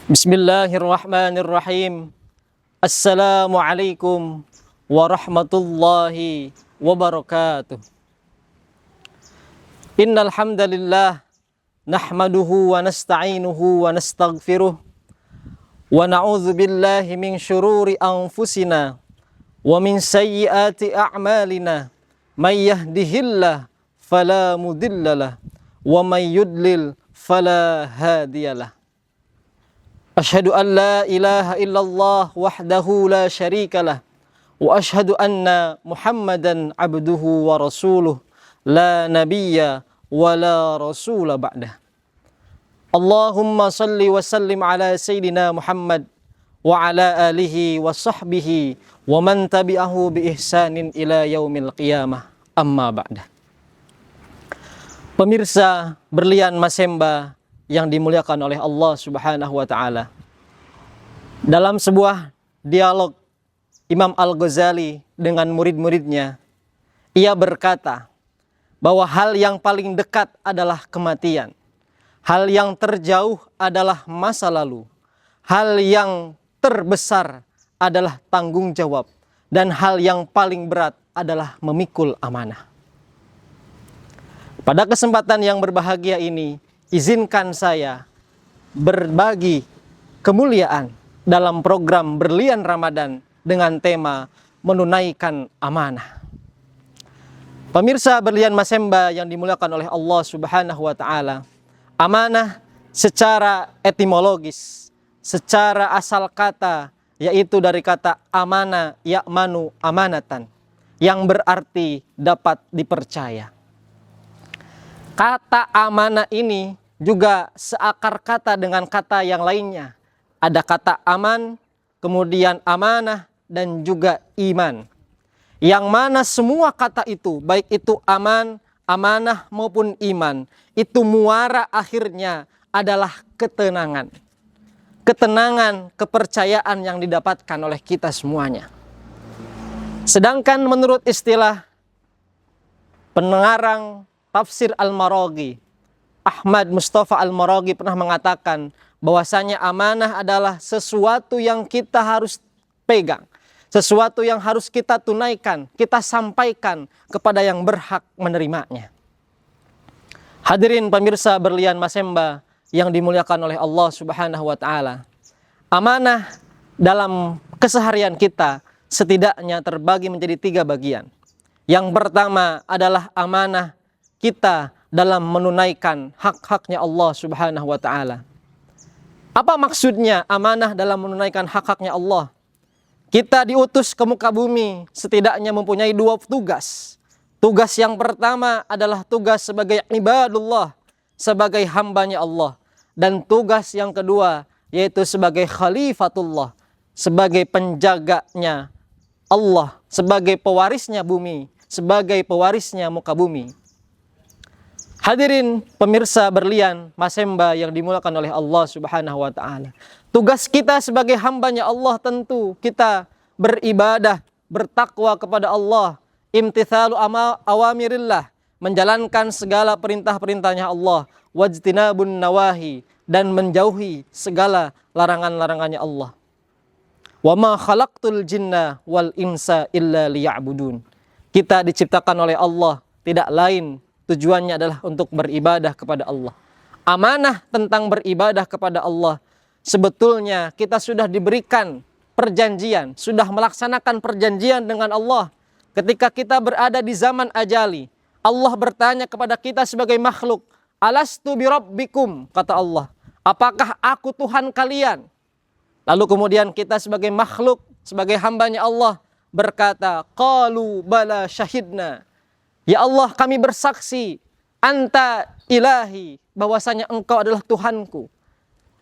Bismillahirrahmanirrahim. Assalamualaikum warahmatullahi wabarakatuh. Innal hamdalillah nahmaduhu wa nasta'inuhu wa nastaghfiruh wa na'udzu billahi min syururi anfusina wa min sayyiati a'malina. May yahdihillahu fala mudhillalah wa may yudlil fala hadiyalah. Asyhadu an la ilaha illallah wahdahu la syarikalah wa asyhadu anna Muhammadan abduhu wa rasuluh la nabiyya wa la rasula ba'dah. Allahumma salli wa sallim ala sayyidina Muhammad wa ala alihi wa sahbihi wa man tabi'ahu bi ihsanin ila yaumil qiyamah, amma ba'dah. Pemirsa Berlian Masemba yang dimuliakan oleh Allah Subhanahu wa ta'ala. Dalam sebuah dialog Imam Al-Ghazali dengan murid-muridnya, ia berkata bahwa hal yang paling dekat adalah kematian. Hal yang terjauh adalah masa lalu. Hal yang terbesar adalah tanggung jawab. Dan hal yang paling berat adalah memikul amanah. Pada kesempatan yang berbahagia ini, izinkan saya berbagi kemuliaan dalam program Berlian Ramadan dengan tema menunaikan amanah. Pemirsa Berlian Masemba yang dimuliakan oleh Allah Subhanahu wa ta'ala, amanah secara etimologis, secara asal kata, yaitu dari kata amana ya'manu amanatan, yang berarti dapat dipercaya. Kata amanah ini juga seakar kata dengan kata yang lainnya. Ada kata aman, kemudian amanah, dan juga iman. Yang mana semua kata itu, baik itu aman, amanah maupun iman, itu muara akhirnya adalah ketenangan. Ketenangan, kepercayaan yang didapatkan oleh kita semuanya. Sedangkan menurut istilah pengarang Tafsir Al-Maraghi, Ahmad Mustafa Al-Maraghi pernah mengatakan bahwasanya amanah adalah sesuatu yang kita harus pegang, sesuatu yang harus kita tunaikan, kita sampaikan kepada yang berhak menerimanya. Hadirin pemirsa Berlian Masemba yang dimuliakan oleh Allah Subhanahu wa ta'ala, amanah dalam keseharian kita setidaknya terbagi menjadi 3 bagian. Yang pertama adalah amanah kita dalam menunaikan hak-haknya Allah Subhanahu wa ta'ala. Apa maksudnya amanah dalam menunaikan hak-haknya Allah? Kita diutus ke muka bumi setidaknya mempunyai 2 tugas. Tugas yang pertama adalah tugas sebagai ibadullah, sebagai hambanya Allah. Dan tugas yang kedua yaitu sebagai khalifatullah, sebagai penjaganya Allah, sebagai pewarisnya bumi, sebagai pewarisnya muka bumi. Hadirin pemirsa Berlian Masemba yang dimuliakan oleh Allah Subhanahu wa ta'ala. Tugas kita sebagai hambanya Allah tentu kita beribadah, bertakwa kepada Allah, imtithalu awamirillah, menjalankan segala perintah-perintahnya Allah, wajtinabun nawahi, dan menjauhi segala larangan-larangannya Allah. Wa ma khalaqtul jinna wal insa illa liya'budun. Kita diciptakan oleh Allah, tidak lain tujuannya adalah untuk beribadah kepada Allah. Amanah tentang beribadah kepada Allah, sebetulnya kita sudah diberikan perjanjian, sudah melaksanakan perjanjian dengan Allah. Ketika kita berada di zaman ajali, Allah bertanya kepada kita sebagai makhluk, alastu birabbikum, kata Allah, apakah aku Tuhan kalian? Lalu kemudian kita sebagai makhluk, sebagai hambanya Allah berkata, qalu bala syahidna. Ya Allah, kami bersaksi, anta ilahi, bahwasanya engkau adalah Tuhanku.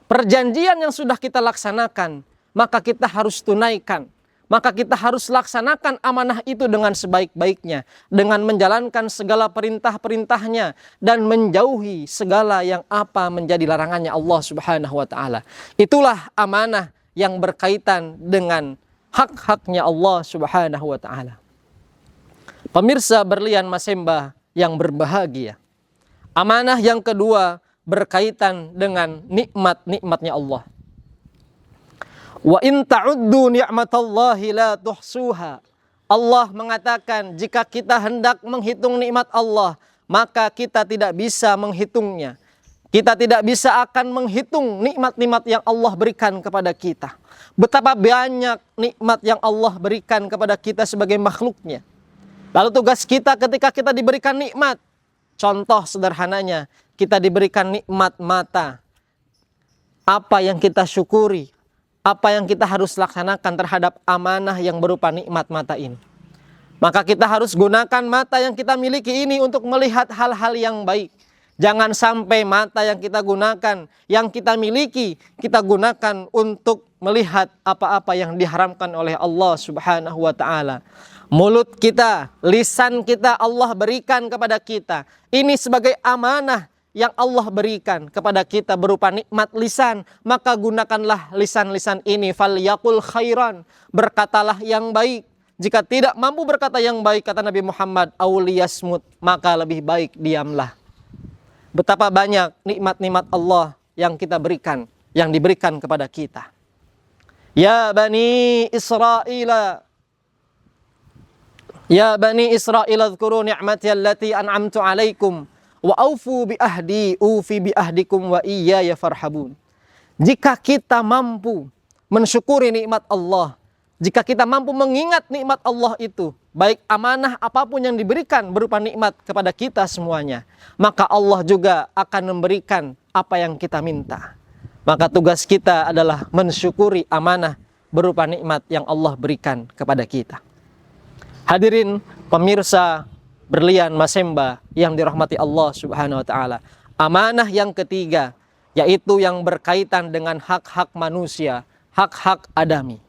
Perjanjian yang sudah kita laksanakan, maka kita harus tunaikan. Maka kita harus laksanakan amanah itu dengan sebaik-baiknya, dengan menjalankan segala perintah-perintahnya, dan menjauhi segala yang apa menjadi larangannya Allah Subhanahu wa ta'ala. Itulah amanah yang berkaitan dengan hak-haknya Allah Subhanahu wa ta'ala. Pemirsa Berlian Masemba yang berbahagia, amanah yang kedua berkaitan dengan nikmat-nikmatnya Allah. Wa in ta'uddu ni'matallahi la tuhsuha. Allah mengatakan jika kita hendak menghitung nikmat Allah, maka kita tidak bisa menghitungnya. Kita tidak bisa akan menghitung nikmat-nikmat yang Allah berikan kepada kita. Betapa banyak nikmat yang Allah berikan kepada kita sebagai makhluknya. Lalu tugas kita ketika kita diberikan nikmat, contoh sederhananya, kita diberikan nikmat mata. Apa yang kita syukuri? Apa yang kita harus laksanakan terhadap amanah yang berupa nikmat mata ini? Maka kita harus gunakan mata yang kita miliki ini untuk melihat hal-hal yang baik. Jangan sampai mata yang kita gunakan, yang kita miliki, kita gunakan untuk melihat apa-apa yang diharamkan oleh Allah Subhanahu wa ta'ala. Mulut kita, lisan kita Allah berikan kepada kita. Ini sebagai amanah yang Allah berikan kepada kita berupa nikmat lisan. Maka gunakanlah lisan-lisan ini. Falyaqul khairan, berkatalah yang baik. Jika tidak mampu berkata yang baik, kata Nabi Muhammad, auliyasmut, maka lebih baik diamlah. Betapa banyak nikmat-nikmat Allah yang kita berikan, yang diberikan kepada kita. Ya Bani Israel, ya Bani Israel, adhkuru ni'mati allati an'amtu alaikum wa aufu bi ahdi ufi bi ahdikum wa iyaya farhabun. Jika kita mampu mensyukuri nikmat Allah, jika kita mampu mengingat nikmat Allah itu, baik amanah apapun yang diberikan berupa nikmat kepada kita semuanya, maka Allah juga akan memberikan apa yang kita minta. Maka tugas kita adalah mensyukuri amanah berupa nikmat yang Allah berikan kepada kita. Hadirin pemirsa berlian Masemba yang dirahmati Allah Subhanahu wa ta'ala. Amanah yang ketiga, yaitu yang berkaitan dengan hak-hak manusia, hak-hak adami.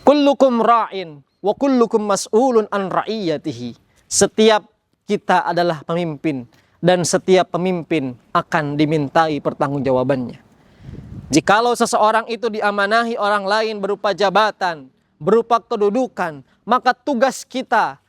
Kullukum ra'in wa kullukum mas'ulun an ra'iyatihi. Setiap kita adalah pemimpin dan setiap pemimpin akan dimintai pertanggungjawabannya. Jikalau seseorang itu diamanahi orang lain berupa jabatan, berupa kedudukan, maka tugas kita,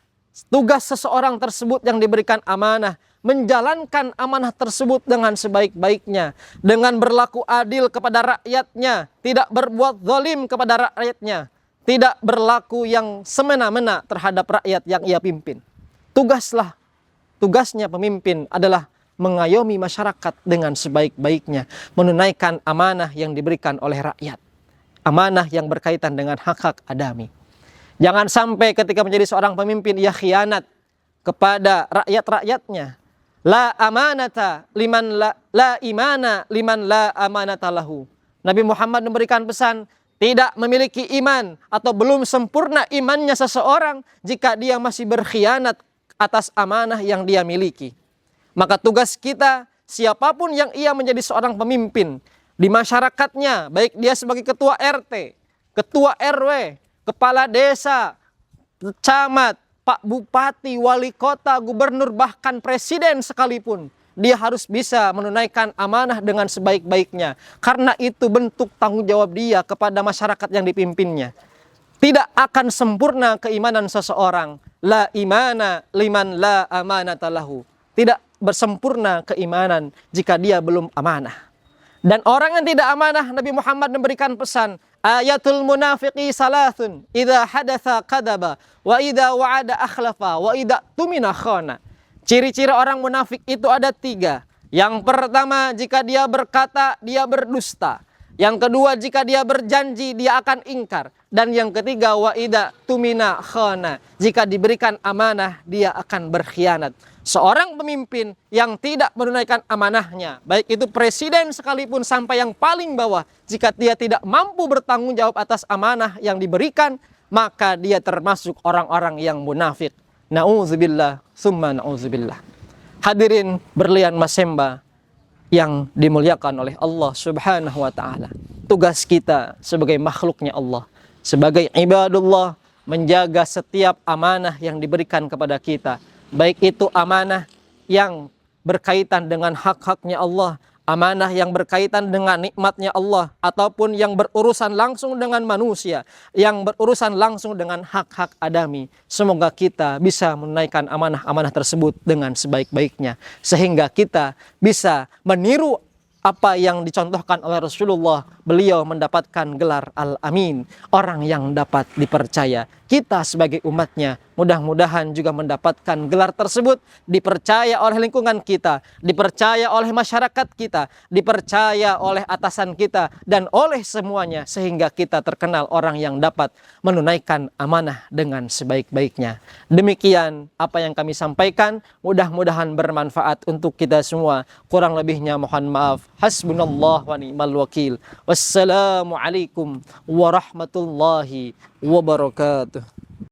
tugas seseorang tersebut yang diberikan amanah, menjalankan amanah tersebut dengan sebaik-baiknya, dengan berlaku adil kepada rakyatnya, tidak berbuat zalim kepada rakyatnya, tidak berlaku yang semena-mena terhadap rakyat yang ia pimpin. Tugasnya pemimpin adalah mengayomi masyarakat dengan sebaik-baiknya, menunaikan amanah yang diberikan oleh rakyat, amanah yang berkaitan dengan hak-hak adami. Jangan sampai ketika menjadi seorang pemimpin ia khianat kepada rakyat-rakyatnya. La amanata liman la imana liman la amanata lahu. Nabi Muhammad memberikan pesan, tidak memiliki iman atau belum sempurna imannya seseorang jika dia masih berkhianat atas amanah yang dia miliki. Maka tugas kita, siapapun yang ia menjadi seorang pemimpin di masyarakatnya, baik dia sebagai ketua RT, ketua RW, kepala desa, camat, pak bupati, wali kota, gubernur, bahkan presiden sekalipun, dia harus bisa menunaikan amanah dengan sebaik-baiknya. Karena itu bentuk tanggung jawab dia kepada masyarakat yang dipimpinnya. Tidak akan sempurna keimanan seseorang. La imana liman la amanata lahu. Tidak bersempurna keimanan jika dia belum amanah. Dan orang yang tidak amanah, Nabi Muhammad memberikan pesan, ayatul munafiqi salathun, idza hadatsa kadaba, wa idza wa'ada akhlafa, wa idza tumina khana. Ciri-ciri orang munafik itu ada 3. Yang pertama, jika dia berkata, dia berdusta. Yang kedua, jika dia berjanji, dia akan ingkar. Dan yang ketiga, wa idza tumina khana. Jika diberikan amanah, dia akan berkhianat. Seorang pemimpin yang tidak menunaikan amanahnya, baik itu presiden sekalipun sampai yang paling bawah, jika dia tidak mampu bertanggung jawab atas amanah yang diberikan, maka dia termasuk orang-orang yang munafik. Na'udzubillah, summa na'udzubillah. Hadirin berlian Masemba yang dimuliakan oleh Allah Subhanahu wa ta'ala. Tugas kita sebagai makhluknya Allah, sebagai ibadullah, menjaga setiap amanah yang diberikan kepada kita. Baik itu amanah yang berkaitan dengan hak-haknya Allah, amanah yang berkaitan dengan nikmatnya Allah, ataupun yang berurusan langsung dengan manusia, yang berurusan langsung dengan hak-hak adami. Semoga kita bisa menunaikan amanah-amanah tersebut dengan sebaik-baiknya, sehingga kita bisa meniru apa yang dicontohkan oleh Rasulullah, beliau mendapatkan gelar Al-Amin, orang yang dapat dipercaya. Kita sebagai umatnya mudah-mudahan juga mendapatkan gelar tersebut, dipercaya oleh lingkungan kita, dipercaya oleh masyarakat kita, dipercaya oleh atasan kita, dan oleh semuanya, sehingga kita terkenal orang yang dapat menunaikan amanah dengan sebaik-baiknya. Demikian apa yang kami sampaikan, mudah-mudahan bermanfaat untuk kita semua. Kurang lebihnya mohon maaf. Hasbunallah wa ni'mal wakil. Wassalamualaikum warahmatullahi wabarakatuh.